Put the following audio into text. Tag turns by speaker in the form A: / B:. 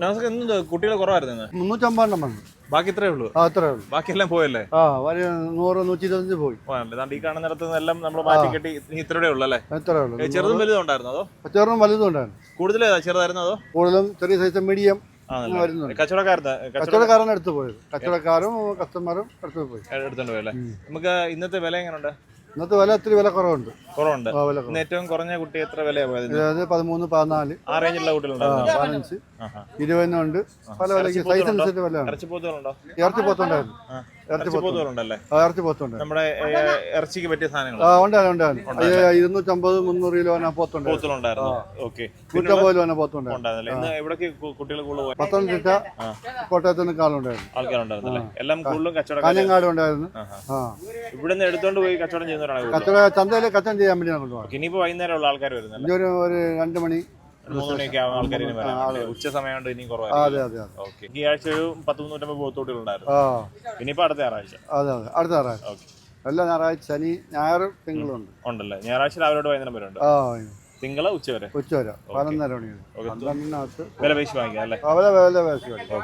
A: നമുക്ക് എന്ത് കുട്ടികളെ കുറവായിരുന്നു
B: 350 വന്നു.
A: ബാക്കി ഇത്രേ ഉള്ളൂ.
B: അത്രേ ഉള്ളൂ.
A: ബാക്കിയെല്ലാം പോയല്ലേ?
B: 100 125 പോയി.
A: ഈ കാണുന്നിടത്ത് എല്ലാം നമ്മൾ മാറ്റി കെട്ടി ഇത്രേ ഉള്ളൂ അല്ലേ?
B: എത്രേ ഉള്ളൂ.
A: ചെറുതും വലുതും ഉണ്ടായിരുന്നോ അതോ?
B: ചെറുതും വലുതും ഉണ്ടായിരുന്നു.
A: കൂടുതൽ ചെറുതായിരുന്നോ അതോ?
B: കൂടുതലും ചെറിയ സൈസ് മീഡിയം കച്ചവടക്കാരൻ എടുത്തു പോയത്. കച്ചവടക്കാരും കസ്റ്റമറും എടുത്തു പോയി.
A: എടുത്തോണ്ട് പോയല്ലേ? നമുക്ക് ഇന്നത്തെ വില എങ്ങനെയുണ്ട്?
B: ഇന്നത്തെ വില ഇത്തിരി വില കുറവുണ്ട്.
A: ഏറ്റവും കുറഞ്ഞ കുട്ടി എത്ര വിലയാണ് പോയത്?
B: 13, 14
A: ആ റേഞ്ചിലുള്ള കുട്ടികളുണ്ടോ?
B: 15, 20 ഉണ്ട്. പല വിലയ്ക്ക് സൈസ് അനുസരിച്ച് വിലയാണ്.
A: ഇറച്ചിപ്പോത്തുകളുണ്ടോ?
B: ഇറച്ചിപ്പോത്തുണ്ടായിരുന്നു.
A: ഇറച്ചിപ്പോത്തുകളുണ്ടല്ലേ?
B: ഇറച്ചിപ്പോത്തുണ്ട്.
A: നമ്മുടെ ഇറച്ചിക്ക് പറ്റിയ സാധനങ്ങൾ
B: 250, 300 കിലോ പോത്തുണ്ട്.
A: പോത്തുകളുണ്ടായിരുന്നു. ഓക്കെ.
B: 150 കിലോ പോത്തുണ്ടായിരുന്നു.
A: ഇന്ന് എവിടേക്ക് കുട്ടികൾ കൂടുതൽ?
B: പത്തനംതിട്ട, കോട്ടയത്തിന് കാലുണ്ടായിരുന്നു.
A: ആൾക്കാരുണ്ടായിരുന്നല്ലേ? എല്ലാം കൂടുതലും കച്ചവടം.
B: കാഞ്ഞങ്ങാട് ഉണ്ടായിരുന്നു.
A: ഇവിടുന്ന് എടുത്തോണ്ട് പോയി കച്ചവടം ചെയ്യുന്നവരാണ്.
B: ചന്തയിൽ കച്ചവടം ചെയ്യാൻ വേണ്ടി കൊണ്ടുപോകാം.
A: ഇനിയിപ്പോ വൈകുന്നേരമുള്ള ആൾക്കാർ വരുന്നത്
B: ഒരു 2 മണി
A: 3 മണിയൊക്കെ ആവുന്ന ആൾക്കാർ ഉച്ച സമയം കൊണ്ട് ഇനി കുറവായിരിക്കും. ഓക്കെ. ഈ ആഴ്ച ഒരു 100-150 പോത്തോട്ടികളുണ്ടായിരുന്നു. ഇനിയിപ്പോ അടുത്ത ഞായറാഴ്ച.
B: അടുത്ത ഞായറാഴ്ച.
A: ഓക്കെ.
B: എല്ലാ ഞായറാഴ്ച, ശനി, ഞായർ, തിങ്കളുണ്ട്.
A: ഉണ്ടല്ലേ? ഞായറാഴ്ച രാവിലെ വൈകുന്നേരം വരെ ഉണ്ട്. തിങ്കള ഉച്ച വരെ.
B: 11 മണി. 12
A: വില പേശി വാങ്ങിക്കാം അല്ലേ?
B: വില പേശി വാങ്ങിക്കാം.